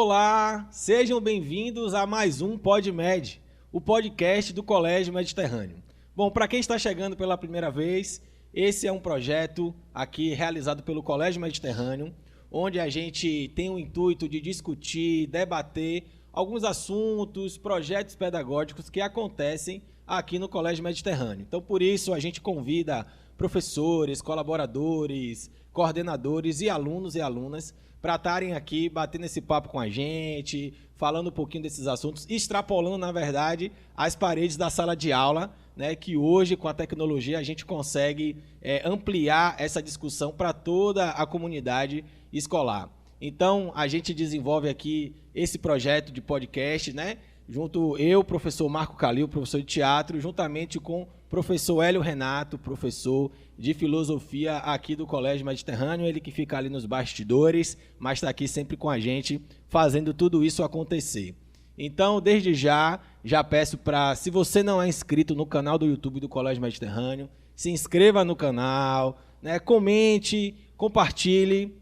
Olá, sejam bem-vindos a mais um PodMed, o podcast do Colégio Mediterrâneo. Bom, para quem está chegando pela primeira vez, esse é um projeto aqui realizado pelo Colégio Mediterrâneo, onde a gente tem o intuito de discutir, debater alguns assuntos, projetos pedagógicos que acontecem aqui no Colégio Mediterrâneo. Então, por isso, a gente convida professores, colaboradores, coordenadores e alunos e alunas para estarem aqui batendo esse papo com a gente, falando um pouquinho desses assuntos, extrapolando, na verdade, as paredes da sala de aula, né, que hoje, com a tecnologia, a gente consegue ampliar essa discussão para toda a comunidade escolar. Então, a gente desenvolve aqui esse projeto de podcast, né, junto eu, professor Marco Calil, professor de teatro, juntamente com o professor Hélio Renato, professor de filosofia aqui do Colégio Mediterrâneo, ele que fica ali nos bastidores, mas está aqui sempre com a gente, fazendo tudo isso acontecer. Então, desde já peço para, se você não é inscrito no canal do YouTube do Colégio Mediterrâneo, se inscreva no canal, né, comente, compartilhe,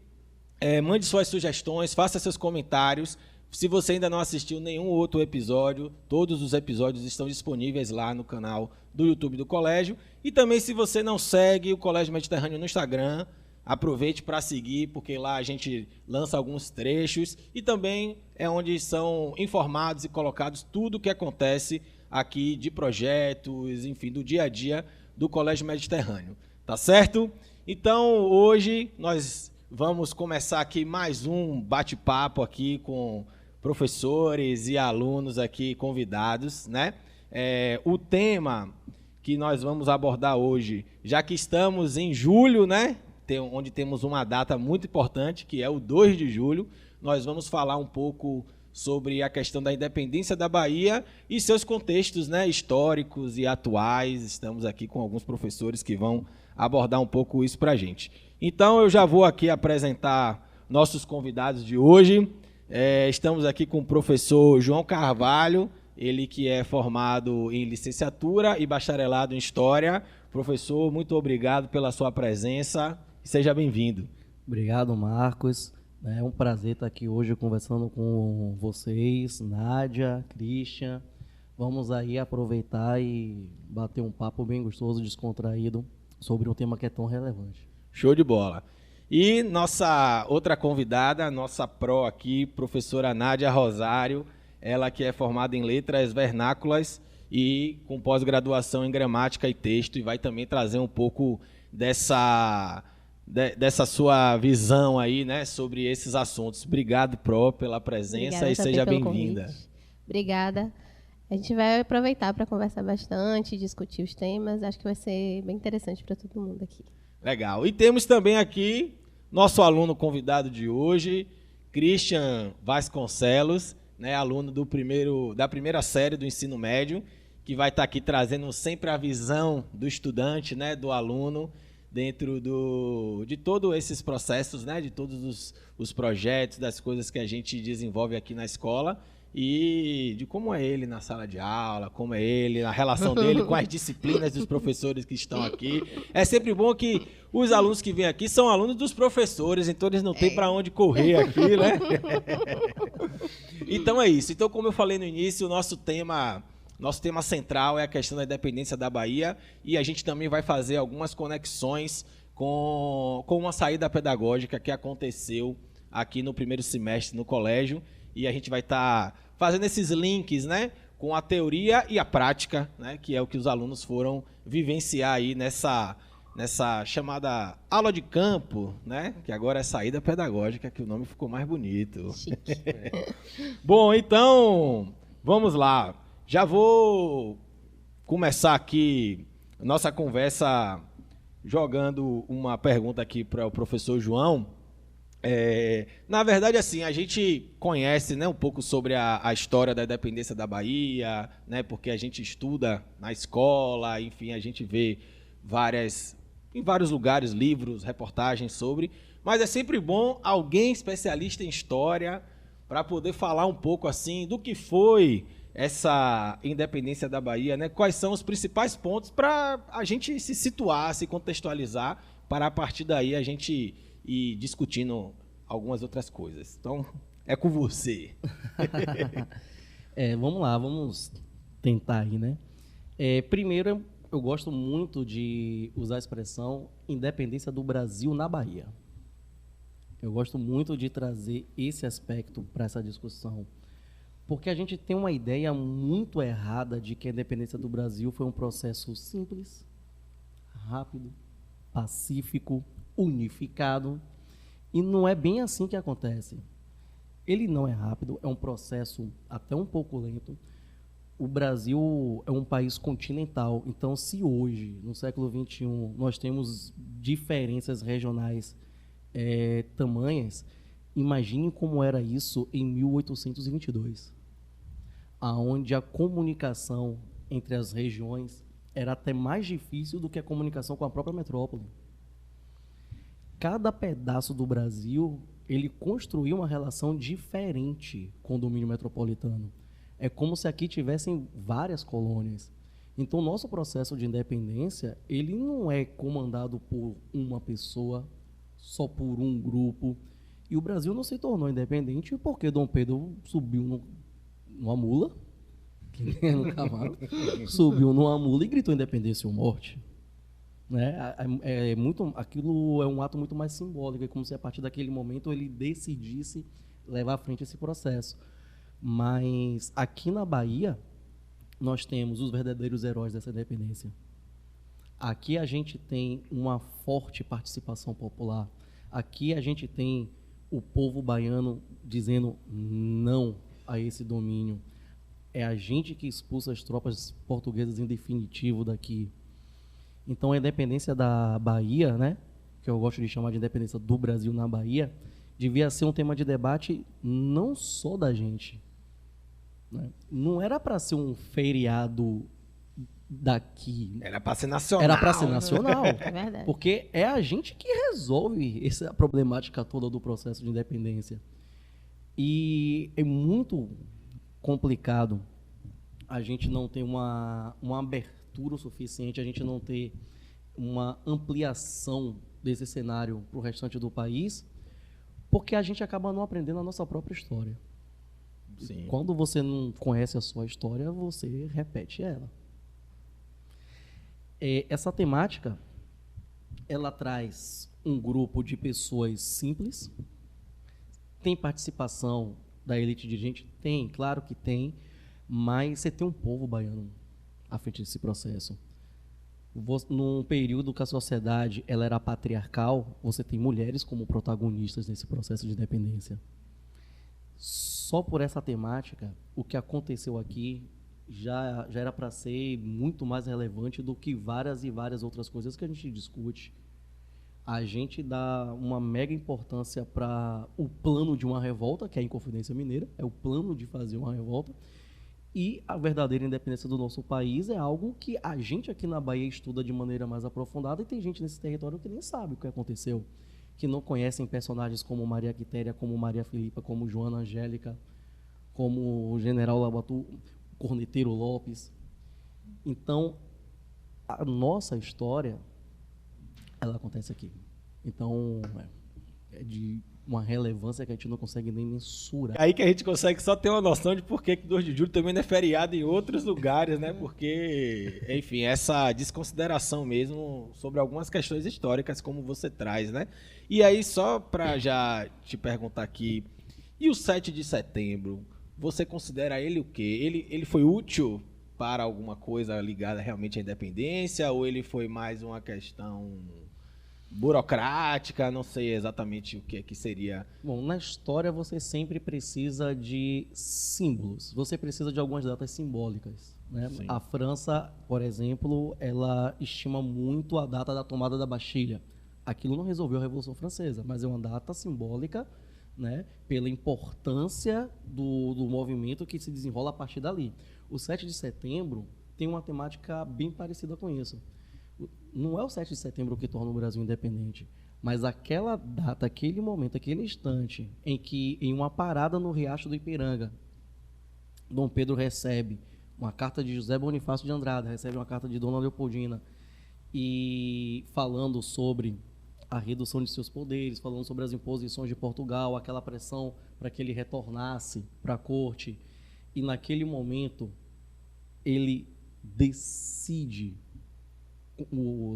mande suas sugestões, faça seus comentários. Se você ainda não assistiu nenhum outro episódio, todos os episódios estão disponíveis lá no canal do YouTube do Colégio. E também, se você não segue o Colégio Mediterrâneo no Instagram, aproveite para seguir, porque lá a gente lança alguns trechos e também é onde são informados e colocados tudo o que acontece aqui de projetos, enfim, do dia a dia do Colégio Mediterrâneo. Tá certo? Então, hoje nós vamos começar aqui mais um bate-papo aqui com professores e alunos aqui convidados, né? O tema que nós vamos abordar hoje, já que estamos em julho, né? Onde temos uma data muito importante, que é o 2 de julho, nós vamos falar um pouco sobre a questão da independência da Bahia e seus contextos, né, históricos e atuais. Estamos aqui com alguns professores que vão abordar um pouco isso para a gente. Então, eu já vou aqui apresentar nossos convidados de hoje. Estamos aqui com o professor João Carvalho, ele que é formado em licenciatura e bacharelado em História. Professor, muito obrigado pela sua presença. Seja bem-vindo. Obrigado, Marcos. É um prazer estar aqui hoje conversando com vocês, Nádia, Christian. Vamos aí aproveitar e bater um papo bem gostoso, descontraído, sobre um tema que é tão relevante. Show de bola. E nossa outra convidada, nossa pró aqui, professora Nádia Rosário, ela que é formada em Letras Vernáculas e com pós-graduação em Gramática e Texto, e vai também trazer um pouco dessa sua visão aí, né, sobre esses assuntos. Obrigado, pró, pela presença. Obrigada, e seja bem-vinda. Obrigada. A gente vai aproveitar para conversar bastante, discutir os temas. Acho que vai ser bem interessante para todo mundo aqui. Legal. E temos também aqui nosso aluno convidado de hoje, Christian Vasconcelos, né, aluno da primeira série do ensino médio, que vai estar aqui trazendo sempre a visão do estudante, né, do aluno, dentro de todos esses processos, né, de todos os projetos, das coisas que a gente desenvolve aqui na escola e de como é ele na sala de aula, como é ele, a relação dele com as disciplinas dos professores que estão aqui. É sempre bom que os alunos que vêm aqui são alunos dos professores, então eles não têm para onde correr aqui, né? Então é isso. Então, como eu falei no início, o nosso tema central é a questão da independência da Bahia e a gente também vai fazer algumas conexões com uma saída pedagógica que aconteceu aqui no primeiro semestre no colégio e a gente vai estar fazendo esses links, né, com a teoria e a prática, né, que é o que os alunos foram vivenciar aí nessa chamada aula de campo, né, que agora é saída pedagógica, que o nome ficou mais bonito. Bom, então, vamos lá. Já vou começar aqui nossa conversa jogando uma pergunta aqui para o professor João. Na verdade, assim, a gente conhece, né, um pouco sobre a história da independência da Bahia, né, porque a gente estuda na escola, enfim, a gente vê em vários lugares, livros, reportagens sobre, mas é sempre bom alguém especialista em história para poder falar um pouco assim do que foi essa independência da Bahia, né? Quais são os principais pontos para a gente se situar, se contextualizar, para a partir daí a gente ir discutindo algumas outras coisas. Então, É com você. Vamos lá, vamos tentar aí, né? Primeiro, eu gosto muito de usar a expressão independência do Brasil na Bahia. Eu gosto muito de trazer esse aspecto para essa discussão, porque a gente tem uma ideia muito errada de que a independência do Brasil foi um processo simples, rápido, pacífico, unificado, e não é bem assim que acontece. Ele não é rápido, é um processo até um pouco lento. O Brasil é um país continental, então se hoje, no século XXI, nós temos diferenças regionais tamanhas, imagine como era isso em 1822, aonde a comunicação entre as regiões era até mais difícil do que a comunicação com a própria metrópole. Cada pedaço do Brasil, ele construiu uma relação diferente com o domínio metropolitano. É como se aqui tivessem várias colônias. Então, o nosso processo de independência, ele não é comandado por uma pessoa, só por um grupo. E o Brasil não se tornou independente porque Dom Pedro subiu numa mula, que nem no cavalo, subiu numa mula e gritou independência ou morte. Né? Aquilo é um ato muito mais simbólico, é como se a partir daquele momento ele decidisse levar à frente esse processo. Mas aqui na Bahia, nós temos os verdadeiros heróis dessa independência. Aqui a gente tem uma forte participação popular. Aqui a gente tem o povo baiano dizendo não a esse domínio. É a gente que expulsa as tropas portuguesas em definitivo daqui. Então, a independência da Bahia, né, que eu gosto de chamar de independência do Brasil na Bahia, devia ser um tema de debate não só da gente. Né? Não era para ser um feriado daqui. Era para ser nacional. Era para ser nacional. É verdade. Porque é a gente que resolve essa problemática toda do processo de independência. E é muito complicado a gente não ter uma abertura o suficiente, a gente não ter uma ampliação desse cenário para o restante do país, porque a gente acaba não aprendendo a nossa própria história. Sim. Quando você não conhece a sua história, você repete ela. Essa temática, ela traz um grupo de pessoas simples. Tem participação da elite dirigente? Tem, claro que tem, mas você tem um povo baiano à frente desse processo. Num período que a sociedade ela era patriarcal, você tem mulheres como protagonistas nesse processo de independência. Só por essa temática, o que aconteceu aqui já era para ser muito mais relevante do que várias e várias outras coisas que a gente discute. A gente dá uma mega importância para o plano de uma revolta, que é a Inconfidência Mineira, é o plano de fazer uma revolta, e a verdadeira independência do nosso país é algo que a gente aqui na Bahia estuda de maneira mais aprofundada, e tem gente nesse território que nem sabe o que aconteceu, que não conhecem personagens como Maria Quitéria, como Maria Filipa, como Joana Angélica, como o General Labatu, Corneteiro Lopes. Então, a nossa história, ela acontece aqui. Então, é de uma relevância que a gente não consegue nem mensurar. É aí que a gente consegue só ter uma noção de por que 2 de julho também não é feriado em outros lugares, né? Porque, enfim, essa desconsideração mesmo sobre algumas questões históricas, como você traz, né? E aí, só para já te perguntar aqui, e o 7 de setembro, você considera ele o quê? Ele foi útil para alguma coisa ligada realmente à independência, ou ele foi mais uma questão burocrática? Não sei exatamente o que seria. Bom, na história você sempre precisa de símbolos, você precisa de algumas datas simbólicas, né? A França, por exemplo, ela estima muito a data da tomada da Bastilha. Aquilo não resolveu a Revolução Francesa, mas é uma data simbólica, né, pela importância do movimento que se desenrola a partir dali. O 7 de setembro tem uma temática bem parecida com isso. Não é o 7 de setembro que torna o Brasil independente, mas aquela data, aquele momento, aquele instante em que, em uma parada no Riacho do Ipiranga, Dom Pedro recebe uma carta de José Bonifácio de Andrada, recebe uma carta de Dona Leopoldina, e falando sobre a redução de seus poderes, falando sobre as imposições de Portugal, aquela pressão para que ele retornasse para a corte. E naquele momento, ele decide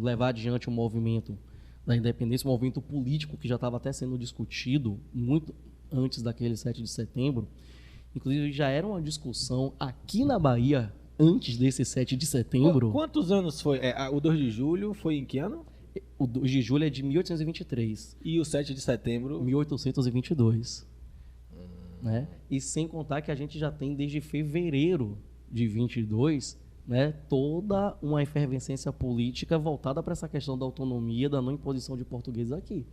levar adiante o movimento da independência, um movimento político que já estava até sendo discutido muito antes daquele 7 de setembro. Inclusive, já era uma discussão aqui na Bahia, antes desse 7 de setembro. Quantos anos foi? O 2 de julho foi em que ano? O 2 de julho é de 1823. E o 7 de setembro? 1822. Né? E sem contar que a gente já tem desde fevereiro de 22, né, toda uma efervescência política voltada para essa questão da autonomia, da não imposição de portugueses aqui.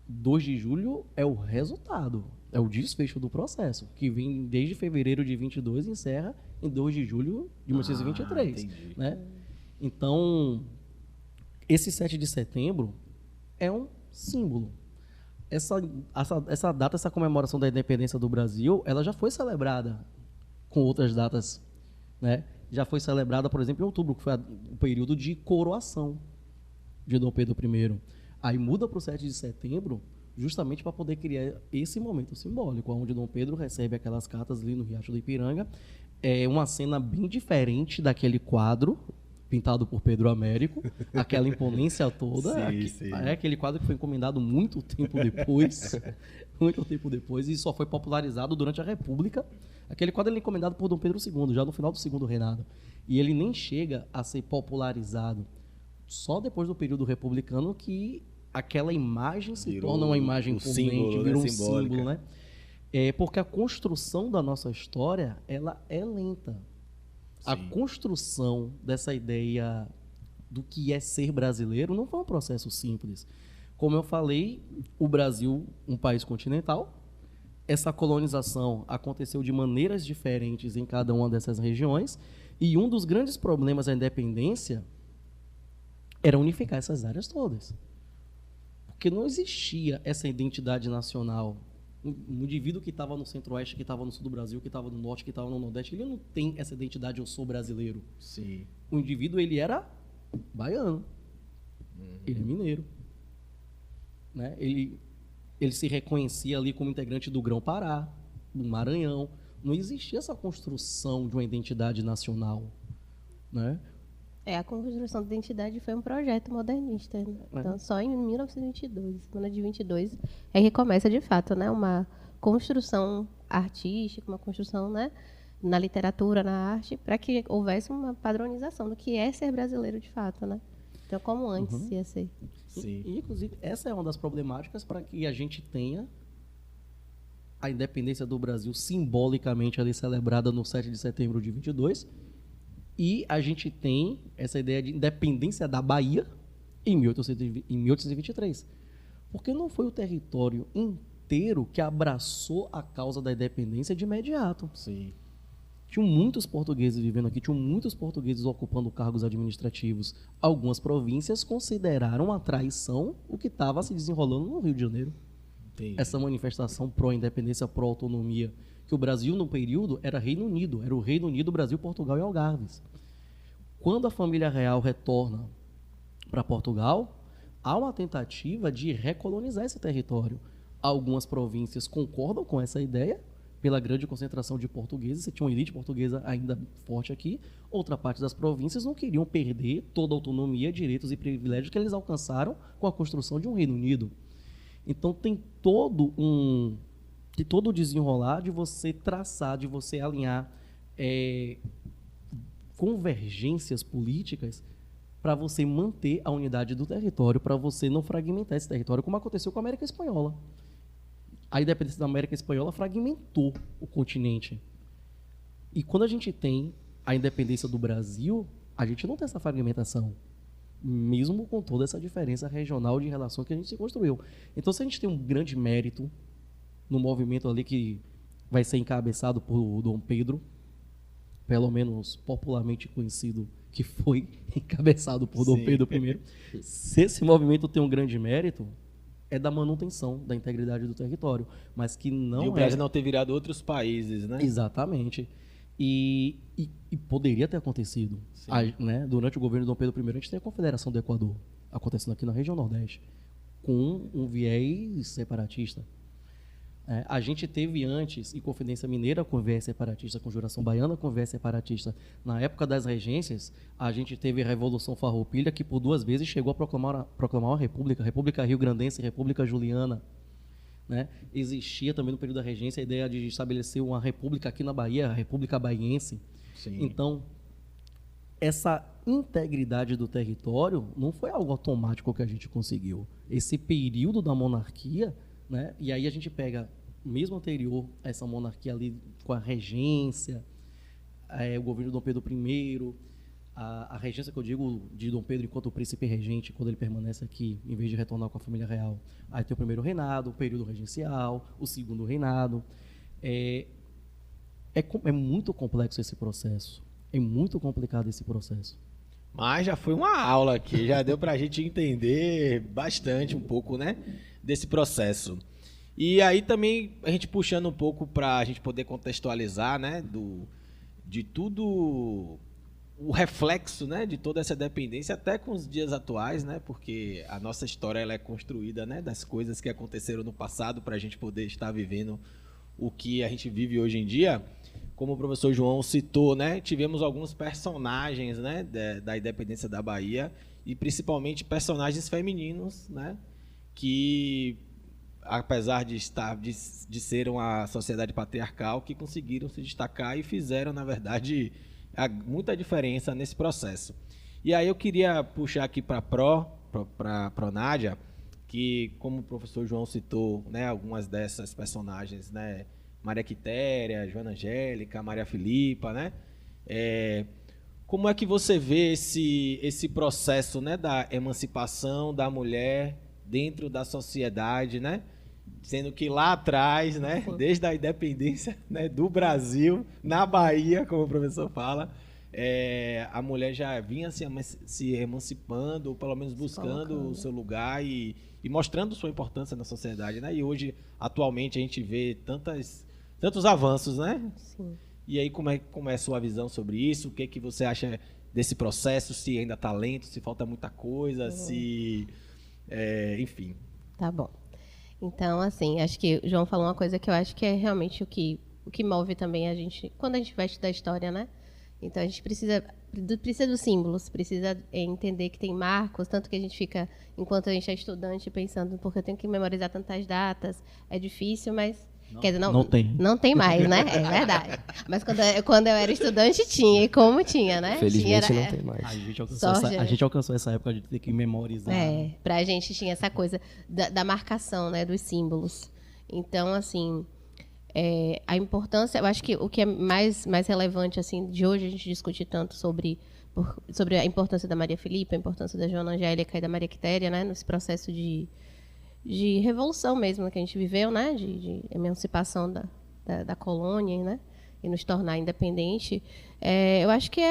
2 de julho é o resultado, é o desfecho do processo, que vem desde fevereiro de 22 e encerra em 2 de julho de 1923. Né? Então, esse 7 de setembro é um símbolo. Essa data, essa comemoração da independência do Brasil, ela já foi celebrada com outras datas, né? Já foi celebrada, por exemplo, em outubro, que foi o período de coroação de Dom Pedro I. Aí muda para o 7 de setembro, justamente para poder criar esse momento simbólico, onde Dom Pedro recebe aquelas cartas ali no Riacho do Ipiranga. É uma cena bem diferente daquele quadro pintado por Pedro Américo, aquela imponência toda. Sim. É aquele quadro que foi encomendado muito tempo depois, e só foi popularizado durante a República. Aquele quadro ele é encomendado por Dom Pedro II, já no final do segundo reinado. E ele nem chega a ser popularizado. Só depois do período republicano que aquela imagem se torna uma imagem imponente, vira um símbolo, né? Porque a construção da nossa história, ela é lenta. Sim. A construção dessa ideia do que é ser brasileiro não foi um processo simples. Como eu falei, o Brasil, um país continental, essa colonização aconteceu de maneiras diferentes em cada uma dessas regiões, e um dos grandes problemas da independência era unificar essas áreas todas. Porque não existia essa identidade nacional. Um indivíduo que estava no centro-oeste, que estava no sul do Brasil, que estava no norte, que estava no nordeste, ele não tem essa identidade, eu sou brasileiro. Sim. O indivíduo, ele era baiano. Ele é mineiro. Né? Ele se reconhecia ali como integrante do Grão-Pará, do Maranhão. Não existia essa construção de uma identidade nacional. Né? A construção da identidade foi um projeto modernista. Né? Então, só em 1922, semana de 22, é que começa de fato, né, uma construção artística, uma construção, né, na literatura, na arte, para que houvesse uma padronização do que é ser brasileiro de fato, né? Então, como antes ia ser. Sim. E, inclusive, essa é uma das problemáticas para que a gente tenha a independência do Brasil simbolicamente ali celebrada no 7 de setembro de 22, e a gente tem essa ideia de independência da Bahia em 1823. Porque não foi o território inteiro que abraçou a causa da independência de imediato. Sim. Tinham muitos portugueses vivendo aqui, tinham muitos portugueses ocupando cargos administrativos. Algumas províncias consideraram a traição o que estava se desenrolando no Rio de Janeiro. Entendi. Essa manifestação pró-independência, pró-autonomia, que o Brasil, no período, era Reino Unido. Era o Reino Unido, Brasil, Portugal e Algarves. Quando a família real retorna para Portugal, há uma tentativa de recolonizar esse território. Algumas províncias concordam com essa ideia, pela grande concentração de portugueses. Você tinha uma elite portuguesa ainda forte aqui. Outra parte das províncias não queriam perder toda a autonomia, direitos e privilégios que eles alcançaram com a construção de um Reino Unido. Então, tem todo o desenrolar de você traçar, de você alinhar convergências políticas para você manter a unidade do território, para você não fragmentar esse território, como aconteceu com a América Espanhola. A independência da América Espanhola fragmentou o continente. E quando a gente tem a independência do Brasil, a gente não tem essa fragmentação, mesmo com toda essa diferença regional de relação que a gente se construiu. Então, se a gente tem um grande mérito no movimento ali que vai ser encabeçado por Dom Pedro, pelo menos popularmente conhecido que foi encabeçado por Dom Pedro I, se esse movimento tem um grande mérito, é da manutenção da integridade do território, mas que não e o Brasil não ter virado outros países, né? Exatamente. E poderia ter acontecido. Né? Durante o governo de Dom Pedro I, a gente tem a Confederação do Equador acontecendo aqui na região Nordeste. com um viés separatista. A gente teve antes Inconfidência Mineira com viés separatista, Conjuração Baiana com viés separatista. Na época das regências, a gente teve a Revolução Farroupilha, que por 2 vezes chegou a proclamar uma república, República Rio-Grandense e República Juliana. Né? Existia também no período da regência a ideia de estabelecer uma república aqui na Bahia, a República Baiense. Sim. Então, essa integridade do território não foi algo automático que a gente conseguiu. Esse período da monarquia, né? E aí a gente pega, mesmo anterior a essa monarquia ali, com a regência, o governo de Dom Pedro I, a regência que eu digo de Dom Pedro enquanto príncipe regente, quando ele permanece aqui, em vez de retornar com a família real. Aí tem o primeiro reinado, o período regencial, o segundo reinado. É muito complexo esse processo. É muito complicado esse processo. Mas já foi uma aula aqui, já deu para a gente entender bastante um pouco, né, desse processo. E aí também a gente puxando um pouco para a gente poder contextualizar, né, de tudo o reflexo, né, de toda essa dependência até com os dias atuais, né, porque a nossa história ela é construída, né, das coisas que aconteceram no passado para a gente poder estar vivendo o que a gente vive hoje em dia. Como o professor João citou, né, tivemos alguns personagens, né, da independência da Bahia e principalmente personagens femininos, né, que apesar de ser uma sociedade patriarcal, que conseguiram se destacar e fizeram, na verdade, muita diferença nesse processo. E aí eu queria puxar aqui para a Nádia, que como o professor João citou, né, algumas dessas personagens, né, Maria Quitéria, Joana Angélica, Maria Filipa, né? Como é que você vê esse processo, né, da emancipação da mulher dentro da sociedade, né? Sendo que lá atrás, né, desde a independência, né, do Brasil, na Bahia, como o professor fala, a mulher já vinha se emancipando, ou pelo menos buscando o seu lugar e mostrando sua importância na sociedade, né? E hoje, atualmente, a gente vê tantos avanços, né? Sim. E aí, como é a sua visão sobre isso? O que você acha desse processo? Se ainda está lento, se falta muita coisa, enfim. Tá bom. Então, assim, acho que o João falou uma coisa que eu acho que é realmente o que move também a gente, quando a gente vai estudar história, né? Então, a gente precisa dos símbolos, precisa entender que tem marcos, tanto que a gente fica, enquanto a gente é estudante, pensando, porque eu tenho que memorizar tantas datas, é difícil, mas... Quer dizer, não tem mais, né? É verdade. Mas quando eu era estudante, tinha. E como tinha, né? Felizmente não tem mais. A gente alcançou essa época de ter que memorizar. Pra gente tinha essa coisa da marcação, né? Dos símbolos. Então, assim, a importância... Eu acho que o que é mais relevante, assim, de hoje a gente discutir tanto sobre a importância da Maria Filipa, a importância da Joana Angélica e da Maria Quitéria, né? Nesse processo de revolução mesmo que a gente viveu, né, de emancipação da colônia, né, e nos tornar independente. Eu acho que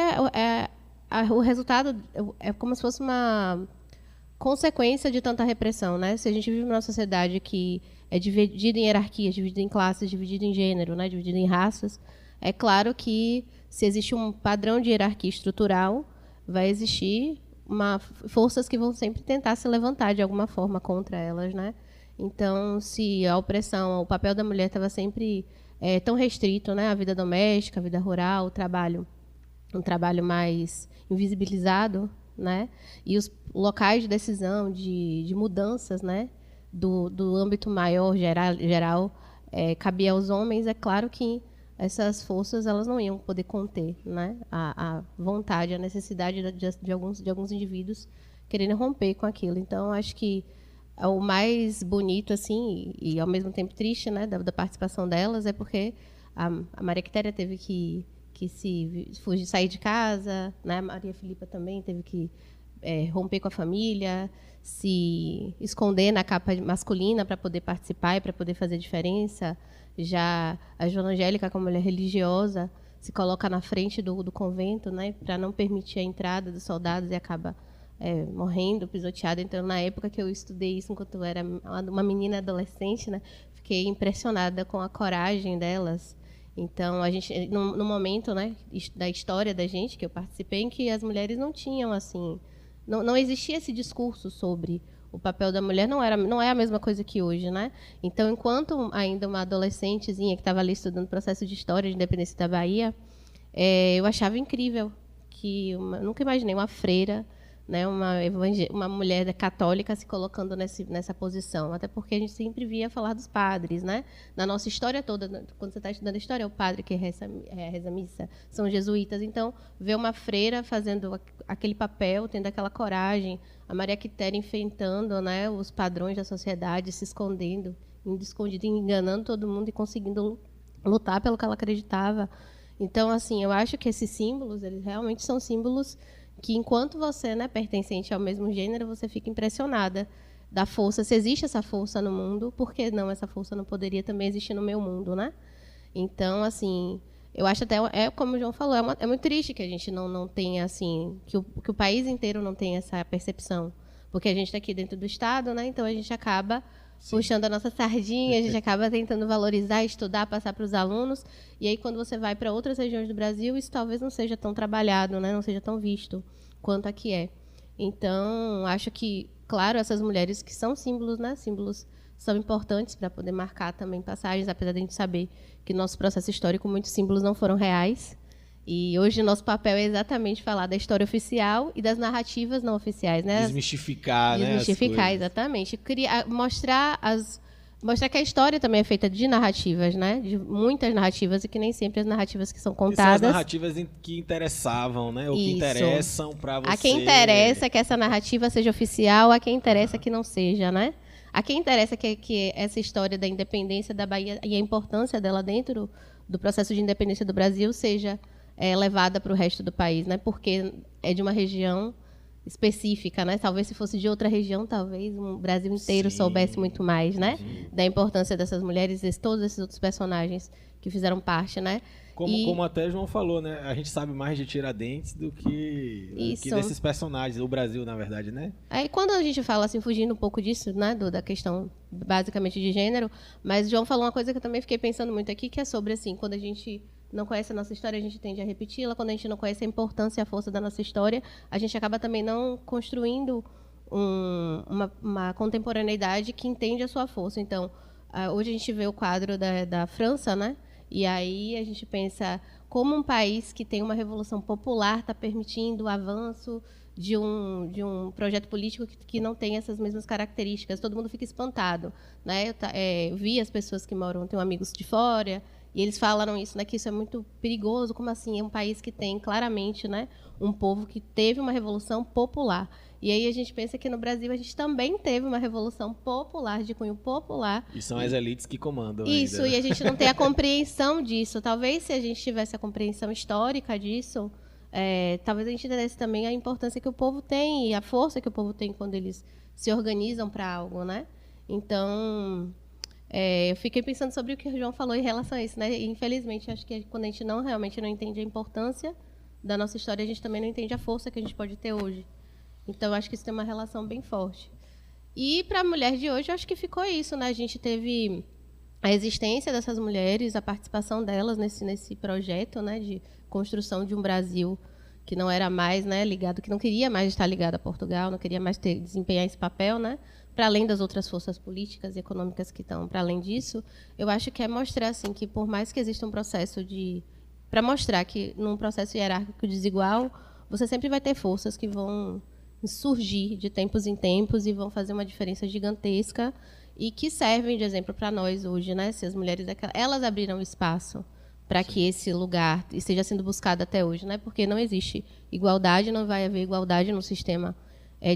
o resultado é como se fosse uma consequência de tanta repressão, né? Se a gente vive numa sociedade que é dividida em hierarquias, dividida em classes, dividida em gênero, né, dividida em raças, é claro que se existe um padrão de hierarquia estrutural, vai existir forças que vão sempre tentar se levantar de alguma forma contra elas, né? Então, se a opressão, o papel da mulher estava sempre tão restrito, né? A vida doméstica, a vida rural, um trabalho mais invisibilizado, né? E os locais de decisão, de mudanças, né? Do âmbito maior, geral, cabia aos homens. É claro que essas forças elas não iam poder conter, né, a vontade, a necessidade de alguns indivíduos querendo romper com aquilo. Então, acho que o mais bonito, assim, e ao mesmo tempo triste, né, da participação delas, é porque a Maria Quitéria teve que sair de casa, né, a Maria Filipa também teve que romper com a família, se esconder na capa masculina para poder participar e para poder fazer diferença. Já a Joana Angélica, como mulher religiosa, se coloca na frente do convento, né, para não permitir a entrada dos soldados e acaba morrendo, pisoteada. Então, na época que eu estudei isso, enquanto eu era uma menina adolescente, né, fiquei impressionada com a coragem delas. Então, a gente, no momento, né, da história da gente, que eu participei, em que as mulheres não tinham, assim, não existia esse discurso sobre o papel da mulher não é a mesma coisa que hoje, né? Então, enquanto ainda uma adolescentezinha que estava ali estudando o processo de história de independência da Bahia, eu achava incrível que nunca imaginei uma freira, né, uma mulher católica se colocando nessa posição, até porque a gente sempre via falar dos padres, né? Na nossa história toda, quando você está estudando a história, é o padre que reza a missa, são jesuítas. Então, ver uma freira fazendo aquele papel, tendo aquela coragem, a Maria Quitéria enfrentando, né, os padrões da sociedade, se escondendo, indo escondida, enganando todo mundo e conseguindo lutar pelo que ela acreditava. Então, assim, eu acho que esses símbolos, eles realmente são símbolos que, enquanto você, né, pertencente ao mesmo gênero, você fica impressionada da força. Se existe essa força no mundo, por que não essa força não poderia também existir no meu mundo, né? Então, assim, eu acho até, como o João falou, é muito triste que a gente não tenha, assim, que o país inteiro não tenha essa percepção. Porque a gente está aqui dentro do Estado, né? Então a gente acaba puxando a nossa sardinha, a gente acaba tentando valorizar, estudar, passar para os alunos. E aí, quando você vai para outras regiões do Brasil, isso talvez não seja tão trabalhado, né? Não seja tão visto quanto aqui é. Então, acho que, claro, essas mulheres que são símbolos, né? Símbolos são importantes para poder marcar também passagens, apesar de a gente saber que no nosso processo histórico muitos símbolos não foram reais. E hoje o nosso papel é exatamente falar da história oficial e das narrativas não oficiais, né? Desmistificar, né? Desmistificar, exatamente. Mostrar que a história também é feita de narrativas, né? De muitas narrativas, e que nem sempre as narrativas que são contadas... São as narrativas que interessavam, né? Ou que interessam para você. A quem interessa que essa narrativa seja oficial, a quem interessa que não seja, né? A quem interessa que essa história da independência da Bahia e a importância dela dentro do processo de independência do Brasil seja levada para o resto do país, né? Porque é de uma região específica, né? Talvez se fosse de outra região, talvez o Brasil inteiro soubesse muito mais, né? Da importância dessas mulheres e todos esses outros personagens que fizeram parte, né? Como até João falou, né? A gente sabe mais de Tiradentes do que desses personagens, o Brasil, na verdade, né? Aí, quando a gente fala, assim, fugindo um pouco disso, né? Da questão, basicamente, de gênero, mas João falou uma coisa que eu também fiquei pensando muito aqui, que é sobre, assim, quando a gente não conhece a nossa história, a gente tende a repeti-la. Quando a gente não conhece a importância e a força da nossa história, a gente acaba também não construindo uma contemporaneidade que entende a sua força. Então, hoje a gente vê o quadro da França, né? E aí a gente pensa como um país que tem uma revolução popular está permitindo o avanço de um projeto político que não tem essas mesmas características. Todo mundo fica espantado, né? Eu vi as pessoas que moram, tenho amigos de fora, e eles falaram isso, né, que isso é muito perigoso. Como assim? É um país que tem claramente, né, um povo que teve uma revolução popular. E aí a gente pensa que no Brasil a gente também teve uma revolução popular, de cunho popular. E são as elites que comandam. Isso, ainda. E a gente não tem a compreensão disso. Talvez se a gente tivesse a compreensão histórica disso, talvez a gente entendesse também a importância que o povo tem e a força que o povo tem quando eles se organizam para algo, né? Então... eu fiquei pensando sobre o que o João falou em relação a isso, né? E, infelizmente, acho que quando a gente realmente não entende a importância da nossa história, a gente também não entende a força que a gente pode ter hoje. Então, acho que isso tem uma relação bem forte. E, para a mulher de hoje, acho que ficou isso, né? A gente teve a existência dessas mulheres, a participação delas nesse projeto, né, de construção de um Brasil que não era mais, né, ligado, que não queria mais estar ligado a Portugal, não queria mais desempenhar esse papel, né? Para além das outras forças políticas e econômicas que estão para além disso, eu acho que é mostrar, assim, que por mais que exista um processo para mostrar que num processo hierárquico desigual, você sempre vai ter forças que vão surgir de tempos em tempos e vão fazer uma diferença gigantesca e que servem de exemplo para nós hoje, né? Se as mulheres, elas abriram espaço para que esse lugar esteja sendo buscado até hoje, né? Porque não existe igualdade, não vai haver igualdade no sistema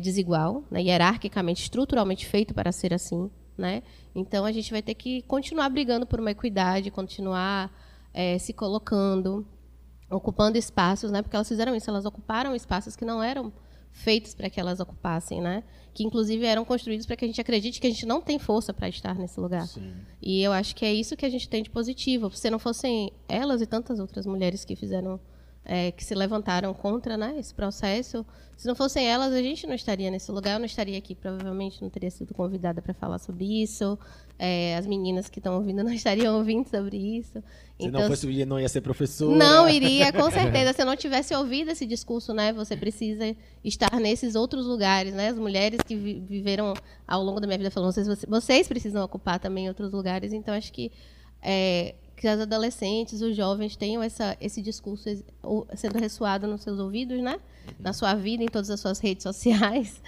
desigual, né, hierarquicamente, estruturalmente feito para ser assim, né? Então a gente vai ter que continuar brigando por uma equidade, continuar se colocando, ocupando espaços, né? Porque elas fizeram isso, elas ocuparam espaços que não eram feitos para que elas ocupassem, né? Que inclusive eram construídos para que a gente acredite que a gente não tem força para estar nesse lugar. Sim. E eu acho que é isso que a gente tem de positivo. Se não fossem elas e tantas outras mulheres que fizeram que se levantaram contra, né, esse processo. Se não fossem elas, a gente não estaria nesse lugar, eu não estaria aqui, provavelmente não teria sido convidada para falar sobre isso. As meninas que estão ouvindo não estariam ouvindo sobre isso. Se não fosse, não ia ser professora. Não iria, com certeza. Se eu não tivesse ouvido esse discurso, né, você precisa estar nesses outros lugares, né? As mulheres que viveram ao longo da minha vida falando, vocês precisam ocupar também outros lugares. Então, acho que as adolescentes, os jovens tenham esse discurso sendo ressoado nos seus ouvidos, né? Na sua vida, em todas as suas redes sociais.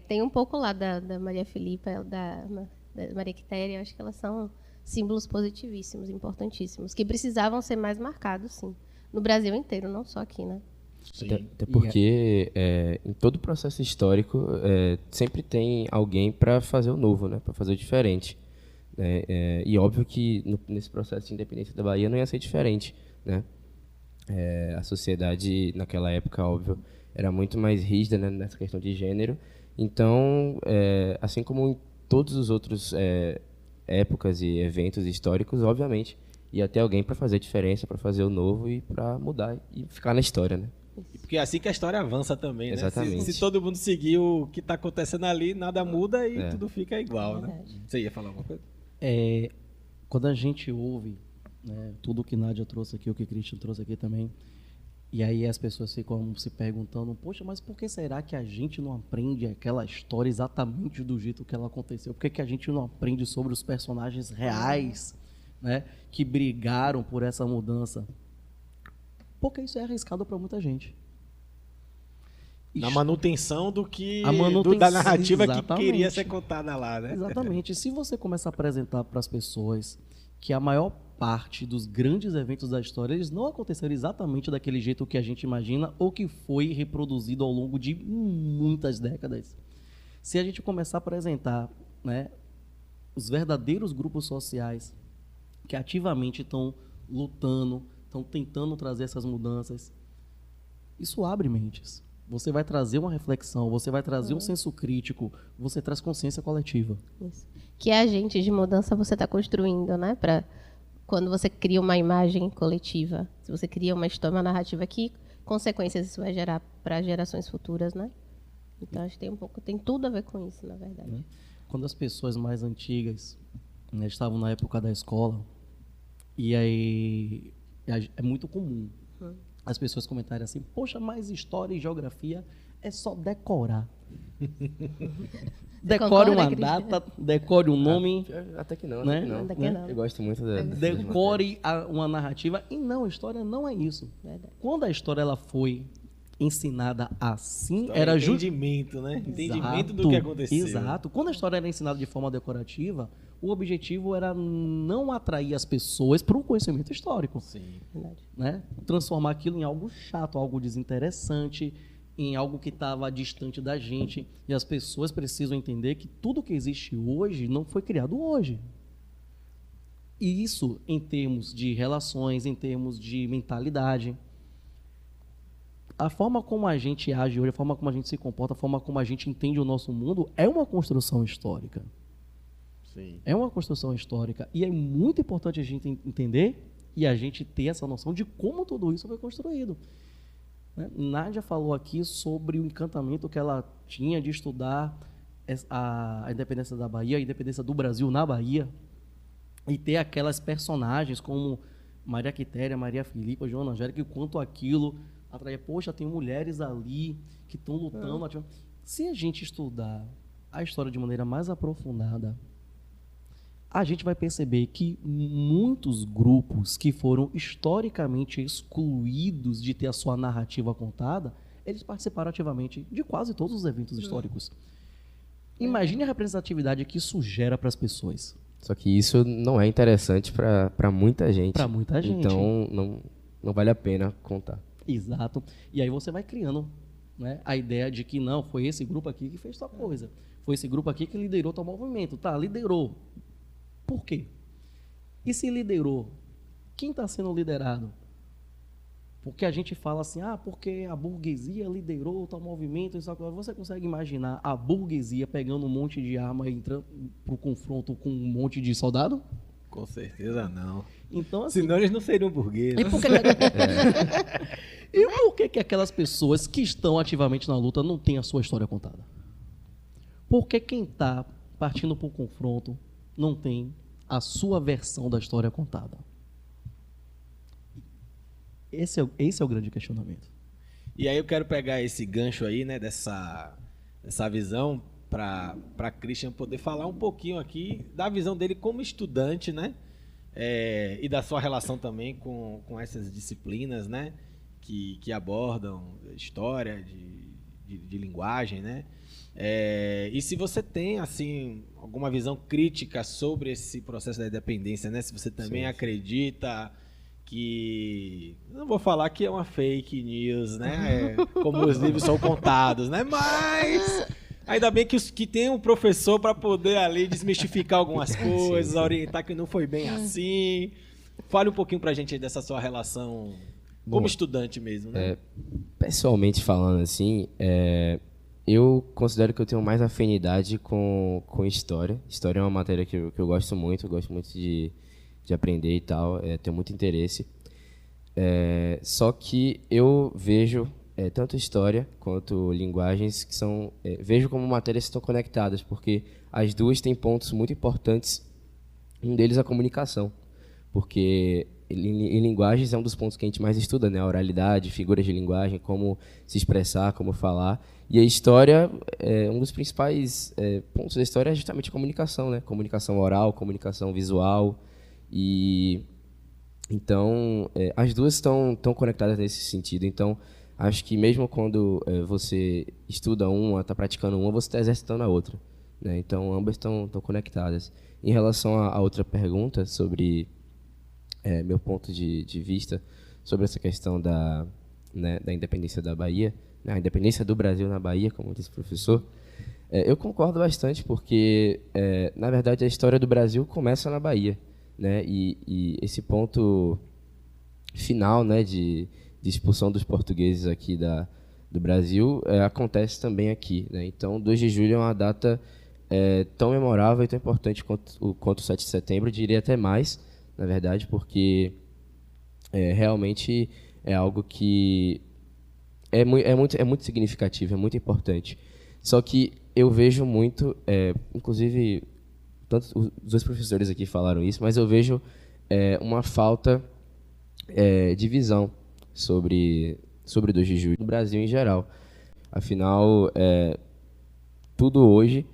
Tem um pouco lá da Maria Filipa, da Maria Quitéria, acho que elas são símbolos positivíssimos, importantíssimos, que precisavam ser mais marcados, sim. No Brasil inteiro, não só aqui, né? Até porque em todo o processo histórico sempre tem alguém para fazer o novo, né? Para fazer o diferente. E óbvio que nesse processo de independência da Bahia não ia ser diferente, né? A sociedade naquela época, óbvio, era muito mais rígida, né, nessa questão de gênero. Então, assim como em todos os outros épocas e eventos históricos, obviamente, ia ter alguém para fazer diferença, para fazer o novo e para mudar e ficar na história, né? Porque é assim que a história avança também, né? Exatamente. Se todo mundo seguir o que está acontecendo ali, nada muda e tudo fica igual, né? Você ia falar alguma coisa? Quando a gente ouve, né, tudo que Nádia trouxe aqui, o que Christian trouxe aqui também, e aí as pessoas ficam se perguntando, poxa, mas por que será que a gente não aprende aquela história exatamente do jeito que ela aconteceu? Por que a gente não aprende sobre os personagens reais, né, que brigaram por essa mudança? Porque isso é arriscado para muita gente. Na manutenção da narrativa exatamente, que queria ser contada lá, né? Exatamente. Se você começar a apresentar para as pessoas que a maior parte dos grandes eventos da história, eles não aconteceram exatamente daquele jeito que a gente imagina ou que foi reproduzido ao longo de muitas décadas. Se a gente começar a apresentar, né, os verdadeiros grupos sociais que ativamente estão lutando, estão tentando trazer essas mudanças, isso abre mentes. Você vai trazer uma reflexão, você vai trazer um senso crítico, você traz consciência coletiva. Isso. Que agente de mudança você está construindo, né? Quando você cria uma imagem coletiva, se você cria uma história, uma narrativa, que consequências isso vai gerar para gerações futuras, né? Então acho que tem tudo a ver com isso, na verdade. Quando as pessoas mais antigas, né, estavam na época da escola, e aí é muito comum as pessoas comentarem assim, poxa, mas história e geografia é só decorar. Decore uma data, decore um nome. Até que não, né? até que não. Eu gosto muito decore uma narrativa. E não, a história não é isso. Verdade. Quando a história ela foi ensinada assim, era entendimento, né? Entendimento do que aconteceu. Exato. Quando a história era ensinada de forma decorativa, o objetivo era não atrair as pessoas para um conhecimento histórico. Sim. Né? Transformar aquilo em algo chato, algo desinteressante, em algo que estava distante da gente. E as pessoas precisam entender que tudo que existe hoje não foi criado hoje. E isso em termos de relações, em termos de mentalidade. A forma como a gente age hoje, a forma como a gente se comporta, a forma como a gente entende o nosso mundo é uma construção histórica. Sim. É uma construção histórica. E é muito importante a gente entender e a gente ter essa noção de como tudo isso foi construído. Nádia falou aqui sobre o encantamento que ela tinha de estudar a independência da Bahia, a independência do Brasil na Bahia, e ter aquelas personagens como Maria Quitéria, Maria Filipa, Joana Angélica, e quanto aquilo atraía. Poxa, tem mulheres ali que estão lutando. Se a gente estudar a história de maneira mais aprofundada, a gente vai perceber que muitos grupos que foram historicamente excluídos de ter a sua narrativa contada, eles participaram ativamente de quase todos os eventos históricos. Imagine a representatividade que isso gera para as pessoas. Só que isso não é interessante para muita gente. Para muita gente. Então, não vale a pena contar. Exato. E aí você vai criando, né, a ideia de que não, foi esse grupo aqui que fez tal coisa. Foi esse grupo aqui que liderou tal movimento. Tá, liderou. Por quê? E se liderou? Quem está sendo liderado? Porque a gente fala assim, porque a burguesia liderou tal movimento. Você consegue imaginar a burguesia pegando um monte de arma e entrando para o confronto com um monte de soldado? Com certeza não. Então, assim, Senão eles não seriam burgueses. e por que, e por que aquelas pessoas que estão ativamente na luta não têm a sua história contada? Por que quem está partindo para o confronto não tem a sua versão da história contada? Esse é o grande questionamento. E aí eu quero pegar esse gancho aí, né, dessa visão para Christian poder falar um pouquinho aqui da visão dele como estudante, né? E da sua relação também com essas disciplinas, né? Que abordam história de linguagem, né? E se você tem, assim, alguma visão crítica sobre esse processo da independência, né? Se você também acredita que... Não vou falar que é uma fake news, né? Como os livros são contados, né? Mas... Ainda bem que tem um professor para poder ali desmistificar algumas coisas, orientar que não foi bem assim. Fale um pouquinho pra gente aí dessa sua relação como estudante mesmo, né? Pessoalmente falando assim, eu considero que eu tenho mais afinidade com história. História é uma matéria que eu gosto muito de aprender e tal, tenho muito interesse. Só que eu vejo tanto história quanto linguagens que são... vejo como matérias que estão conectadas, porque as duas têm pontos muito importantes. Um deles é a comunicação, porque em linguagens é um dos pontos que a gente mais estuda, né? A oralidade, figuras de linguagem, como se expressar, como falar. E a história, um dos principais pontos da história é justamente a comunicação, né? Comunicação oral, comunicação visual. E então, as duas estão conectadas nesse sentido. Então, acho que mesmo quando você estuda uma, está praticando uma, você está exercitando a outra, né? Então, ambas estão conectadas. Em relação à outra pergunta sobre meu ponto de vista sobre essa questão da independência da Bahia, né? A independência do Brasil na Bahia, como disse o professor, eu concordo bastante, porque, na verdade, a história do Brasil começa na Bahia, né? E esse ponto final, né, de expulsão dos portugueses aqui do Brasil acontece também aqui, né? Então, 2 de julho é uma data tão memorável e tão importante quanto o 7 de setembro, eu diria até mais, na verdade, porque realmente é algo que é muito significativo, é muito importante. Só que eu vejo muito, inclusive, tanto os 2 professores aqui falaram isso, mas eu vejo uma falta de visão sobre 2 de julho no Brasil em geral. Afinal, tudo hoje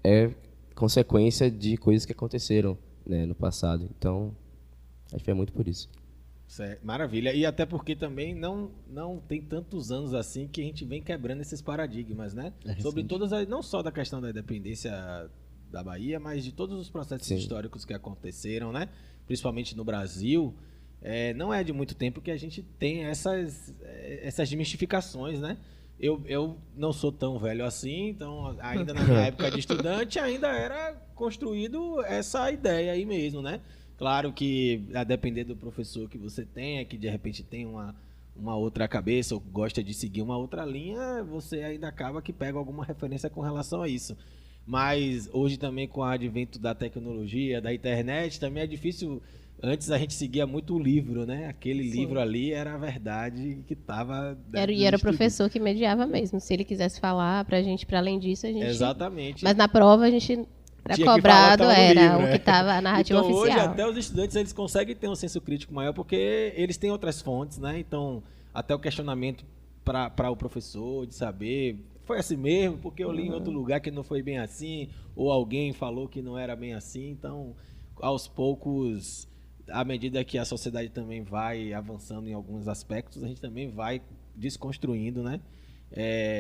é consequência de coisas que aconteceram, né, no passado. Então, acho que é muito por isso. Certo. Maravilha. E até porque também não tem tantos anos assim que a gente vem quebrando esses paradigmas, né? Sobre todas não só da questão da independência da Bahia, mas de todos os processos históricos que aconteceram, né? Principalmente no Brasil. Não é de muito tempo que a gente tem essas desmistificações, né? Eu não sou tão velho assim, então ainda na minha época de estudante ainda era construído essa ideia aí mesmo, né? Claro que a depender do professor que você tenha, que de repente tem uma outra cabeça ou gosta de seguir uma outra linha, você ainda acaba que pega alguma referência com relação a isso. Mas hoje também com o advento da tecnologia, da internet, também é difícil. Antes a gente seguia muito o livro, né? Aquele livro ali era a verdade que estava... E era o professor que mediava mesmo. Se ele quisesse falar pra gente, para além disso, a gente... Exatamente. Mas na prova a gente era tinha cobrado, livro, o que estava a narrativa então, oficial. Hoje até os estudantes eles conseguem ter um senso crítico maior porque eles têm outras fontes, né? Então, até o questionamento para o professor de saber... Foi assim mesmo, porque eu li em outro lugar que não foi bem assim, ou alguém falou que não era bem assim. Então, aos poucos... À medida que a sociedade também vai avançando em alguns aspectos, a gente também vai desconstruindo, né,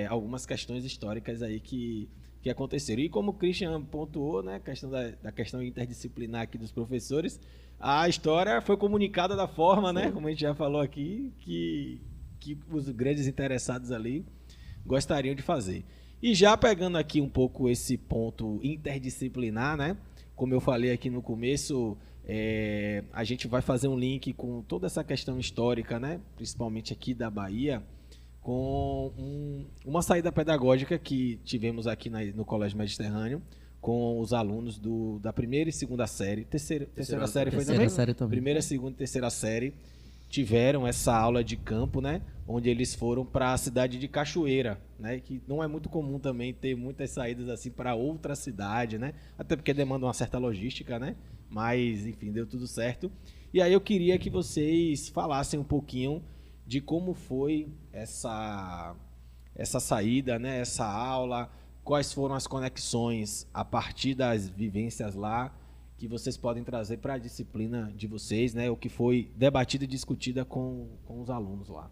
algumas questões históricas aí que aconteceram. E como o Christian pontuou, né, a questão da questão interdisciplinar aqui dos professores, a história foi comunicada da forma, né, como a gente já falou aqui, que os grandes interessados ali gostariam de fazer. E já pegando aqui um pouco esse ponto interdisciplinar, né, como eu falei aqui no começo... a gente vai fazer um link com toda essa questão histórica, né? Principalmente aqui da Bahia, com uma saída pedagógica que tivemos aqui no Colégio Mediterrâneo, com os alunos da primeira e segunda série. Terceira série foi Terceira também? série também. Primeira, segunda e terceira série tiveram essa aula de campo, né? Onde eles foram para a cidade de Cachoeira, né? Que não é muito comum também ter muitas saídas assim para outra cidade, né? Até porque demanda uma certa logística, né? Mas, enfim, deu tudo certo. E aí eu queria que vocês falassem um pouquinho de como foi essa saída, né? Essa aula, quais foram as conexões a partir das vivências lá que vocês podem trazer para a disciplina de vocês, né? O que foi debatido e discutida com os alunos lá.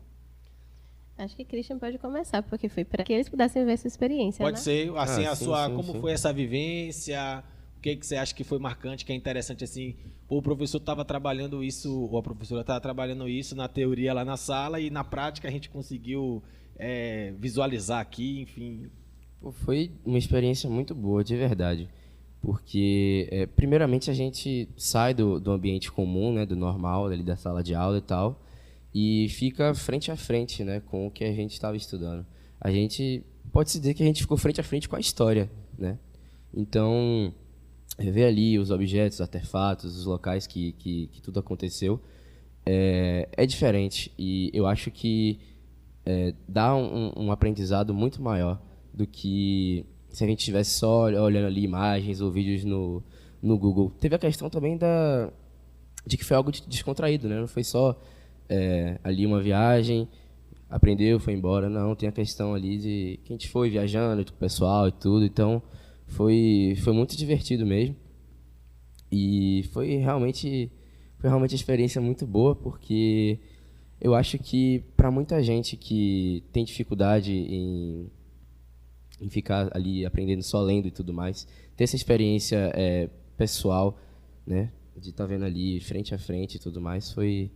Acho que Christian pode começar, porque foi para que eles pudessem ver essa experiência, Pode né? ser, assim, sim, como sim. foi essa vivência, o que você acha que foi marcante, que é interessante, assim, o professor estava trabalhando isso, ou a professora estava trabalhando isso na teoria lá na sala e na prática a gente conseguiu visualizar aqui, enfim. Pô, foi uma experiência muito boa, de verdade. Porque, primeiramente, a gente sai do ambiente comum, né, do normal, ali da sala de aula e tal, e fica frente a frente, né, com o que a gente estava estudando. A gente pode-se dizer que a gente ficou frente a frente com a história, né? Então, ver ali os objetos, os artefatos, os locais que tudo aconteceu, é diferente. E eu acho que dá um aprendizado muito maior do que se a gente estivesse só olhando ali imagens ou vídeos no Google. Teve a questão também de que foi algo descontraído, né? Não foi só ali uma viagem, aprendeu, foi embora. Não, tem a questão ali de que a gente foi viajando com o pessoal e tudo. Então, foi muito divertido mesmo. E foi realmente uma experiência muito boa, porque eu acho que para muita gente que tem dificuldade em ficar ali aprendendo só lendo e tudo mais, ter essa experiência pessoal, né, de estar vendo ali frente a frente e tudo mais, foi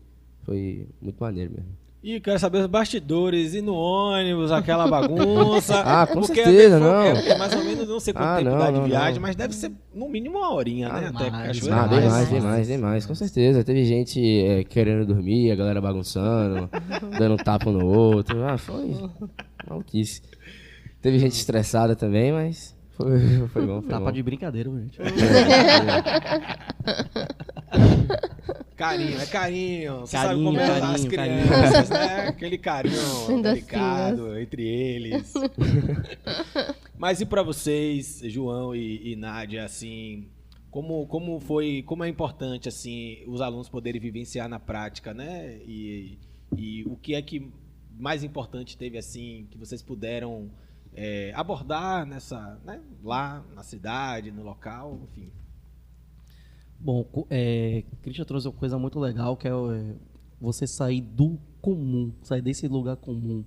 muito maneiro mesmo. E quero saber os bastidores, e no ônibus, aquela bagunça. Ah, com porque certeza, não. não. Mais ou menos, não sei quanto tempo dá de não, viagem, não. mas deve ser no mínimo uma horinha, né? Até mais, Cachoeira. Bem mais, com certeza. Teve gente querendo dormir, a galera bagunçando, dando um tapa no outro. Foi maluquice. Teve gente estressada também, mas foi bom. Tapa de brincadeira, gente. Carinho, é carinho. Você Carinho, sabe como é as carinho, crianças, né? Aquele carinho Docinhas. delicado entre eles. Mas e pra vocês, João e Nádia, assim, como é importante, assim, os alunos poderem vivenciar na prática, né? E o que é que mais importante teve, assim, que vocês puderam abordar né, lá na cidade, no local, enfim. Bom, Christian trouxe uma coisa muito legal, que é você sair do comum, sair desse lugar comum.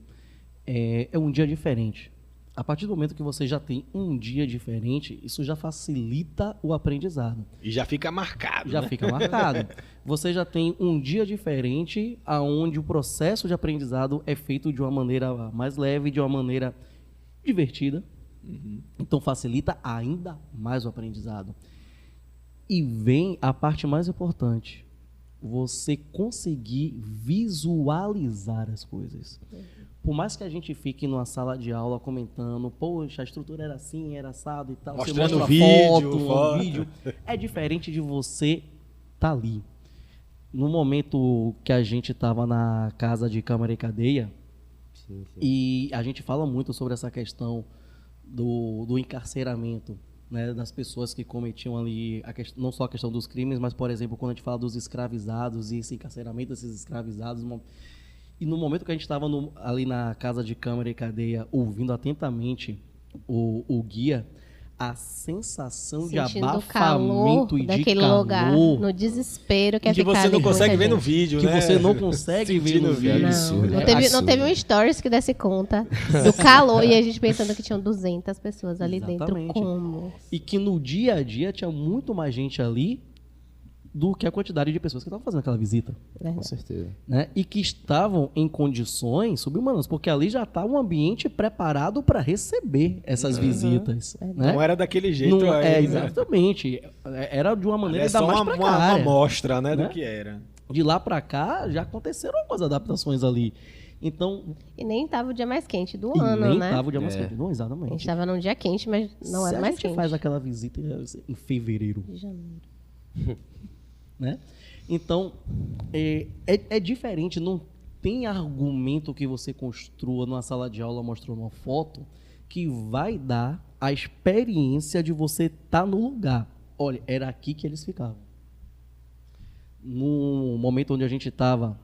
É um dia diferente. A partir do momento que você já tem um dia diferente, isso já facilita o aprendizado. E já fica marcado, Já né? fica marcado. Você já tem um dia diferente, onde o processo de aprendizado é feito de uma maneira mais leve, de uma maneira divertida. Então facilita ainda mais o aprendizado. E vem a parte mais importante, você conseguir visualizar as coisas. Por mais que a gente fique numa sala de aula comentando, poxa, a estrutura era assim, era assado e tal, Mostrando você mostra vídeo, um foto. vídeo, é diferente de você estar ali. No momento que a gente estava na casa de Câmara e Cadeia, Sim. e a gente fala muito sobre essa questão do encarceramento, né, das pessoas que cometiam ali, não só a questão dos crimes, mas, por exemplo, quando a gente fala dos escravizados e esse encarceramento desses escravizados. E no momento que a gente estava ali na casa de Câmara e Cadeia, ouvindo atentamente o guia, a sensação de Sentindo o abafamento calor e de daquele calor lugar, no desespero que é Que ficar você não ali com consegue muita ver no gente. vídeo, que né? você não consegue ver Sentir no no vídeo. vídeo. Absurdo. Não É teve absurdo. um stories que desse conta do calor e a gente pensando que tinham 200 pessoas ali dentro. Exatamente. Como? E que no dia a dia tinha muito mais gente ali do que a quantidade de pessoas que estavam fazendo aquela visita, Com certeza. né? E que estavam em condições subhumanas, porque ali já está um ambiente preparado para receber essas visitas, né? Não era daquele jeito Não, aí, né? exatamente. Era de uma maneira É ainda só mais uma precária. amostra, né, né? do que era. De lá para cá já aconteceram algumas adaptações ali. Então, E nem tava o dia mais quente do e ano, nem né? tava o dia mais É. quente. Não, A gente exatamente. estava num dia quente, mas não era Se mais a gente quente. faz aquela visita em fevereiro, De janeiro. né? Então, é diferente, não tem argumento que você construa numa sala de aula mostrando uma foto que vai dar a experiência de você estar no lugar. Olha, era aqui que eles ficavam. No momento onde a gente estava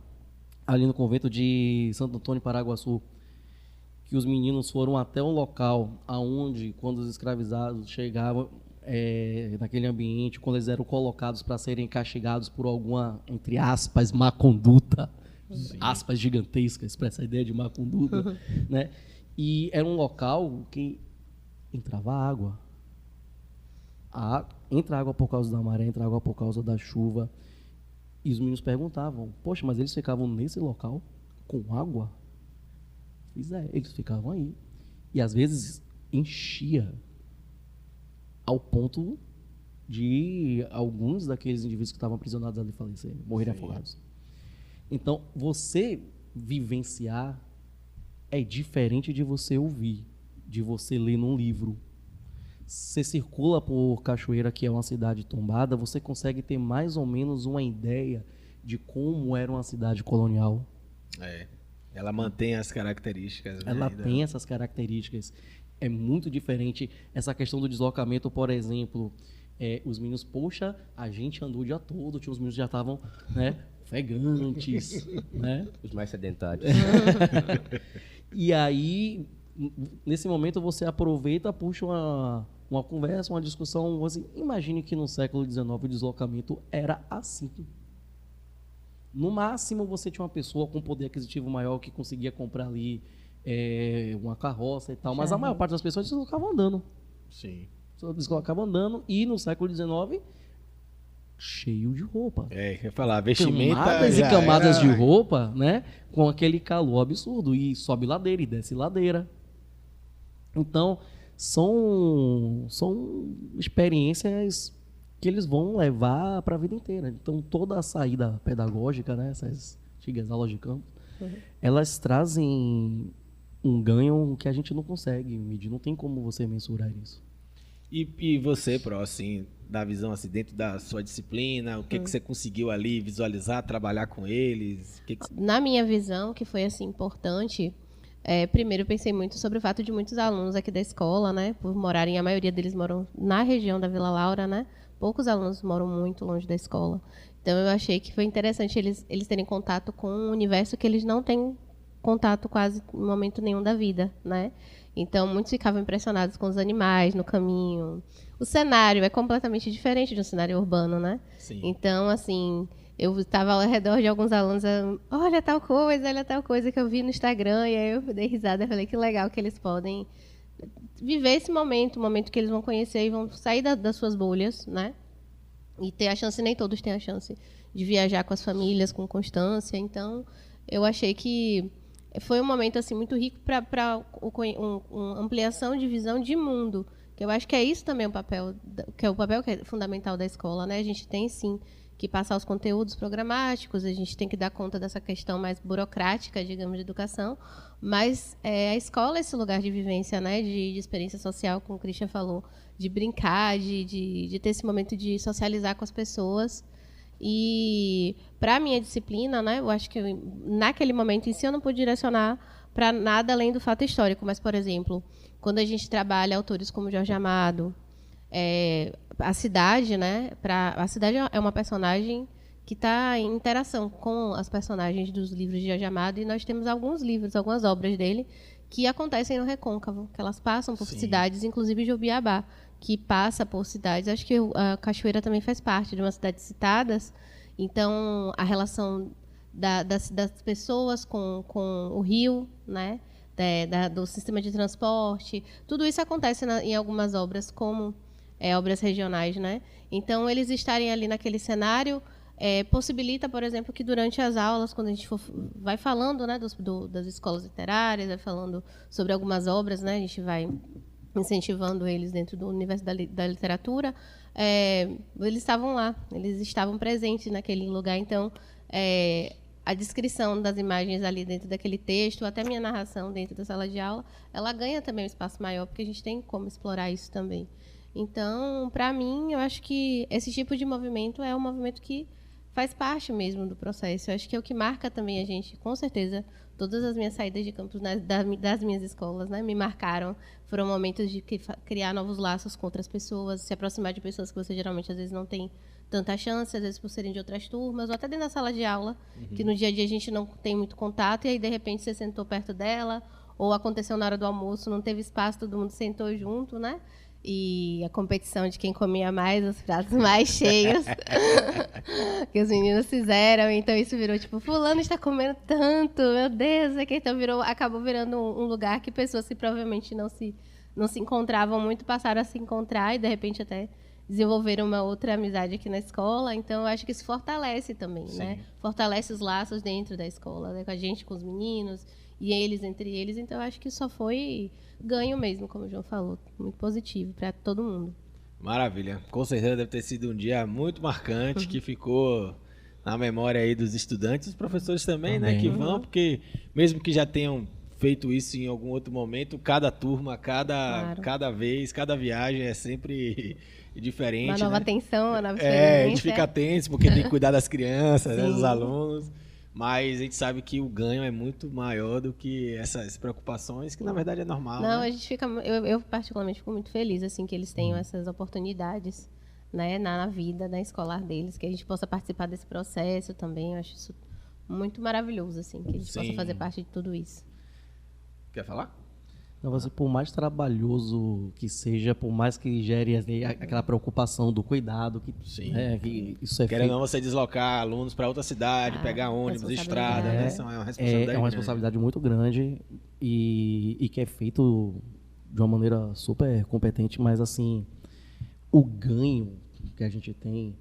ali no convento de Santo Antônio, Paraguaçu, que os meninos foram até um local aonde, quando os escravizados chegavam naquele ambiente, quando eles eram colocados para serem castigados por alguma, entre aspas, má conduta, aspas gigantescas para essa ideia de má conduta, né? E era um local que entrava água. Entra água por causa da maré, entra água por causa da chuva. E os meninos perguntavam, poxa, mas eles ficavam nesse local com água? Pois é, eles ficavam aí. E às vezes enchia ao ponto de alguns daqueles indivíduos que estavam aprisionados ali falecerem, morrerem afogados. Então, você vivenciar é diferente de você ouvir, de você ler num livro. Você circula por Cachoeira, que é uma cidade tombada, você consegue ter mais ou menos uma ideia de como era uma cidade colonial. Ela mantém as características. Ela né, tem essas características. É muito diferente essa questão do deslocamento, por exemplo. Os meninos, poxa, a gente andou o dia todo, tinha os meninos que já estavam, né, ofegantes, né? Os mais sedentários. E aí, nesse momento, você aproveita, puxa uma conversa, uma discussão. Assim, imagine que no século XIX o deslocamento era assim. No máximo, você tinha uma pessoa com poder aquisitivo maior que conseguia comprar ali uma carroça e tal, mas a maior parte das pessoas deslocavam andando. Sim. Deslocavam andando e no século XIX, cheio de roupa. Eu ia falar, vestimenta. Camadas e já camadas era- de roupa, né? Com aquele calor absurdo. E sobe ladeira e desce ladeira. Então, são experiências que eles vão levar para a vida inteira. Então, toda a saída pedagógica, né? Essas antigas aulas de campo, elas trazem um ganho que a gente não consegue medir. Não tem como você mensurar isso. E você, Pro, assim, da visão assim, dentro da sua disciplina, o que você conseguiu ali visualizar, trabalhar com eles? O que que... Na minha visão, que foi assim importante, primeiro eu pensei muito sobre o fato de muitos alunos aqui da escola, né, por morarem, a maioria deles moram na região da Vila Laura, né, poucos alunos moram muito longe da escola. Então eu achei que foi interessante eles terem contato com um universo que eles não têm contato quase em momento nenhum da vida, né? Então muitos ficavam impressionados com os animais no caminho. O cenário é completamente diferente de um cenário urbano, né? Sim. Então, assim, eu estava ao redor de alguns alunos, olha tal coisa que eu vi no Instagram, e aí eu dei risada e falei que legal que eles podem viver esse momento, o momento que eles vão conhecer e vão sair das suas bolhas, né? E ter a chance, nem todos têm a chance de viajar com as famílias, com constância. Então, eu achei que foi um momento assim muito rico para uma ampliação de visão de mundo, que eu acho que é isso também o papel que é fundamental da escola, né? A gente tem sim que passar os conteúdos programáticos, a gente tem que dar conta dessa questão mais burocrática, digamos, de educação, mas a escola é esse lugar de vivência, né? De experiência social, como o Christian falou, de brincar, de ter esse momento de socializar com as pessoas. E para a minha disciplina, né, eu acho que naquele momento em si eu não pude direcionar para nada além do fato histórico, mas, por exemplo, quando a gente trabalha autores como Jorge Amado, a cidade, né, a cidade é uma personagem que está em interação com as personagens dos livros de Jorge Amado, e nós temos alguns livros, algumas obras dele que acontecem no Recôncavo, que elas passam por cidades, inclusive Jobiabá, que passa por cidades. Acho que a Cachoeira também faz parte de uma cidade citadas. Então, a relação das pessoas com o rio, né? Do sistema de transporte, tudo isso acontece em algumas obras, como obras regionais, né? Então, eles estarem ali naquele cenário possibilita, por exemplo, que durante as aulas, quando a gente vai falando, né, das escolas literárias, vai falando sobre algumas obras, né? A gente vai incentivando eles dentro do universo da literatura, eles estavam lá, eles estavam presentes naquele lugar. Então, a descrição das imagens ali dentro daquele texto, até minha narração dentro da sala de aula, ela ganha também um espaço maior, porque a gente tem como explorar isso também. Então, para mim, eu acho que esse tipo de movimento é um movimento que faz parte mesmo do processo. Eu acho que é o que marca também a gente, com certeza. Todas as minhas saídas de campus das minhas escolas, né, me marcaram. Foram momentos de criar novos laços com outras pessoas, se aproximar de pessoas que você geralmente às vezes não tem tanta chance, às vezes por serem de outras turmas, ou até dentro da sala de aula, que no dia a dia a gente não tem muito contato, e aí de repente você sentou perto dela, ou aconteceu na hora do almoço, não teve espaço, todo mundo sentou junto, né? E a competição de quem comia mais, os pratos mais cheios que os meninos fizeram. Então isso virou tipo, fulano está comendo tanto, meu Deus. Então acabou virando um lugar que pessoas que provavelmente não se encontravam muito passaram a se encontrar e de repente até desenvolveram uma outra amizade aqui na escola. Então eu acho que isso fortalece também, né? Fortalece os laços dentro da escola, né? Com a gente, com os meninos e eles entre eles. Então eu acho que só foi ganho mesmo, como o João falou, muito positivo para todo mundo. Maravilha. Com certeza deve ter sido um dia muito marcante, que ficou na memória aí dos estudantes, dos professores também, né, que vão, porque mesmo que já tenham feito isso em algum outro momento, cada turma, cada vez, cada viagem é sempre diferente. Uma nova né? tensão, uma nova experiência. A gente fica tenso, porque tem que cuidar das crianças, né, dos alunos. Mas a gente sabe que o ganho é muito maior do que essas preocupações, que na verdade é normal. Não, né? a gente fica. Eu particularmente fico muito feliz assim que eles tenham essas oportunidades, né, na vida, na escolar deles, que a gente possa participar desse processo também. Eu acho isso muito maravilhoso, assim, que a gente possa fazer parte de tudo isso. Quer falar? Não, você, por mais trabalhoso que seja, por mais que gere aquela preocupação do cuidado, que isso é Querendo ou não, você deslocar alunos para outra cidade, pegar ônibus, estrada, né? Isso é uma responsabilidade é uma responsabilidade muito grande e que é feito de uma maneira super competente, mas assim, o ganho que a gente tem,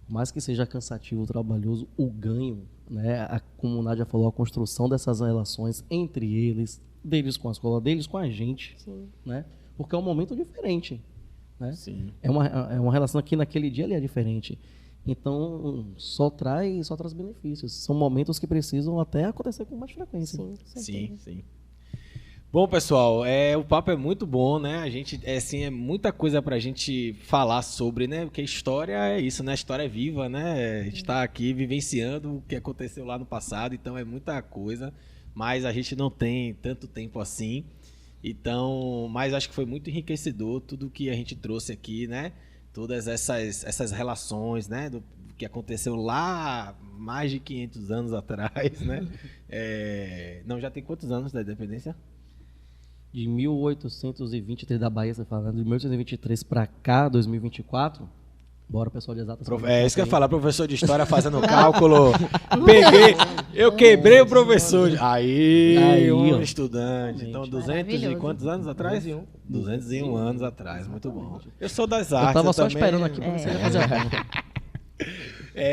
por mais que seja cansativo, trabalhoso, o ganho, né? Como o Nádia falou, a construção dessas relações entre eles, deles com a escola, deles com a gente, né? Porque é um momento diferente, né? Sim. É uma relação que naquele dia ali é diferente. Então, só traz benefícios. São momentos que precisam até acontecer com mais frequência. Sim, com certeza. Sim. Bom, pessoal, o papo é muito bom, né? A gente, é muita coisa pra gente falar sobre, né? Porque história é isso, né? A história é viva, né? A gente tá aqui vivenciando o que aconteceu lá no passado, então é muita coisa. Mas a gente não tem tanto tempo assim. Então, mas acho que foi muito enriquecedor tudo que a gente trouxe aqui, né? Todas essas relações, né? Do que aconteceu lá mais de 500 anos atrás, né? Não, já tem quantos anos da independência? De 1823 da Bahia, você falando, de 1823 para cá, 2024... Bora, pessoal de exatas. Isso que eu ia falar, professor de história fazendo cálculo. Eu quebrei o professor. Aí um estudante. Então, 200 e quantos anos atrás? 201 anos atrás, muito bom. Eu sou das artes. Eu tava só também. esperando aqui pra você fazer a conta.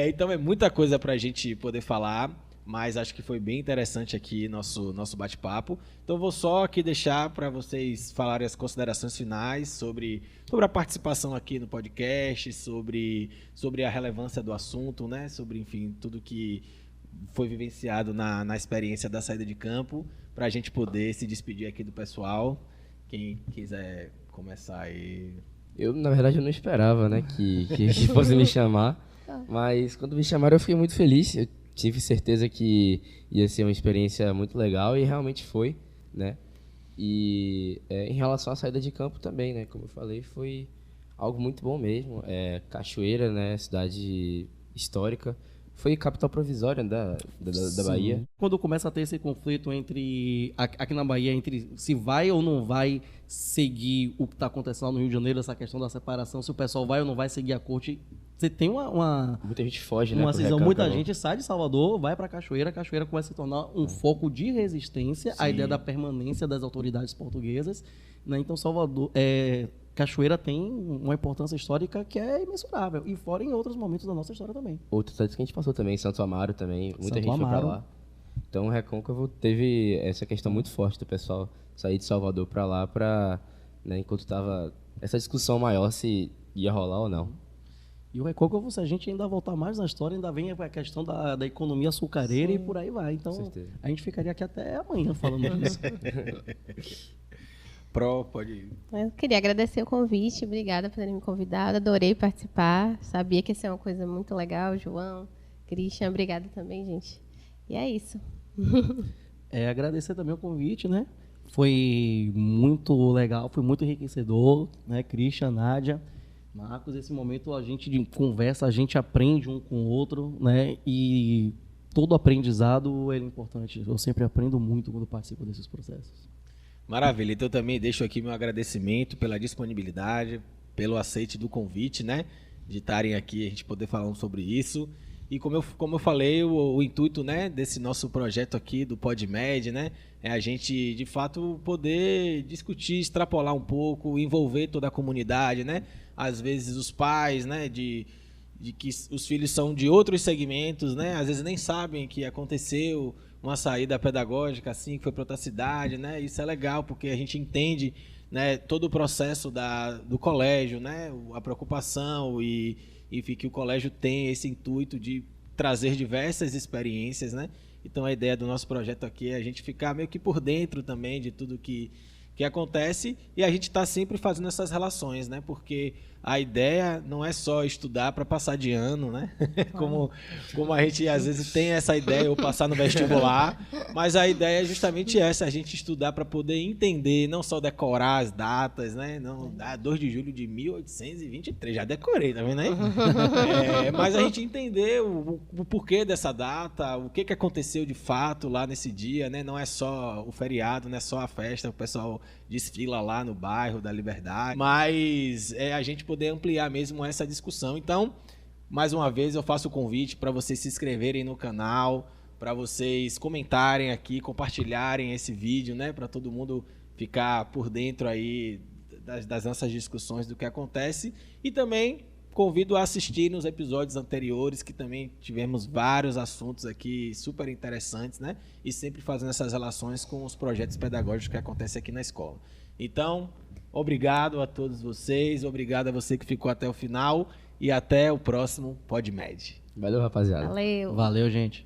Então é muita coisa pra gente poder falar, mas acho que foi bem interessante aqui nosso bate-papo. Então eu vou só aqui deixar para vocês falarem as considerações finais sobre a participação aqui no podcast, sobre a relevância do assunto, né? Sobre, enfim, tudo que foi vivenciado na experiência da saída de campo, para a gente poder se despedir aqui do pessoal. Quem quiser começar aí. Eu, na verdade, eu não esperava, né, que fosse me chamar, mas quando me chamaram eu fiquei muito feliz. Eu tive certeza que ia ser uma experiência muito legal e realmente foi, né? E em relação à saída de campo também, né? Como eu falei, foi algo muito bom mesmo. Cachoeira, né? Cidade histórica. Foi capital provisória da Bahia. Quando começa a ter esse conflito aqui na Bahia, entre se vai ou não vai seguir o que está acontecendo no Rio de Janeiro, essa questão da separação, se o pessoal vai ou não vai seguir a corte, você tem muita gente foge, né? Uma cisão, muita gente sai de Salvador, vai para a Cachoeira começa a se tornar um foco de resistência à ideia da permanência das autoridades portuguesas, né? Então Salvador, Cachoeira tem uma importância histórica que é imensurável, e fora em outros momentos da nossa história também. Outros cidades que a gente passou também, Santo Amaro também, muita gente foi para lá. Então o Recôncavo teve essa questão muito forte do pessoal sair de Salvador para lá, né, enquanto estava essa discussão maior se ia rolar ou não. E o Recoca, se a gente ainda voltar mais na história, ainda vem a questão da economia açucareira e por aí vai. Então, certeza. a gente ficaria aqui até amanhã falando disso. Pode ir. Eu queria agradecer o convite, obrigada por terem me convidado, adorei participar, sabia que ia ser uma coisa muito legal, João, Christian, obrigada também, gente. E é isso. Agradecer também o convite, né? Foi muito legal, foi muito enriquecedor, né? Christian, Nádia, Marcos, esse momento a gente de conversa, a gente aprende um com o outro, né? E todo aprendizado é importante. Eu sempre aprendo muito quando participo desses processos. Maravilha, então eu também deixo aqui meu agradecimento pela disponibilidade, pelo aceite do convite, né? De estarem aqui, a gente poder falar sobre isso. E como eu falei, o intuito, né, desse nosso projeto aqui do PodMed, né, é a gente, de fato, poder discutir, extrapolar um pouco, envolver toda a comunidade, né? Às vezes os pais, né, de que os filhos são de outros segmentos, né? Às vezes nem sabem que aconteceu uma saída pedagógica assim, que foi para outra cidade, né? Isso é legal, porque a gente entende, né, todo o processo do colégio, né? A preocupação e, enfim, que o colégio tem esse intuito de trazer diversas experiências, né? Então a ideia do nosso projeto aqui é a gente ficar meio que por dentro também de tudo que acontece e a gente está sempre fazendo essas relações, né? Porque a ideia não é só estudar para passar de ano, né? Como a gente às vezes tem essa ideia, ou passar no vestibular, mas a ideia é justamente essa, a gente estudar para poder entender, não só decorar as datas, né? Não, 2 de julho de 1823, já decorei, tá vendo aí? Mas a gente entender o porquê dessa data, o que aconteceu de fato lá nesse dia, né? Não é só o feriado, não é só a festa, o pessoal desfila lá no bairro da Liberdade, mas a gente poder ampliar mesmo essa discussão. Então, mais uma vez eu faço o convite para vocês se inscreverem no canal, para vocês comentarem aqui, compartilharem esse vídeo, né, para todo mundo ficar por dentro aí das nossas discussões, do que acontece, e também convido a assistir nos episódios anteriores, que também tivemos vários assuntos aqui super interessantes, né? E sempre fazendo essas relações com os projetos pedagógicos que acontecem aqui na escola. Então, obrigado a todos vocês, obrigado a você que ficou até o final e até o próximo PodMed. Valeu, rapaziada. Valeu. Valeu, gente.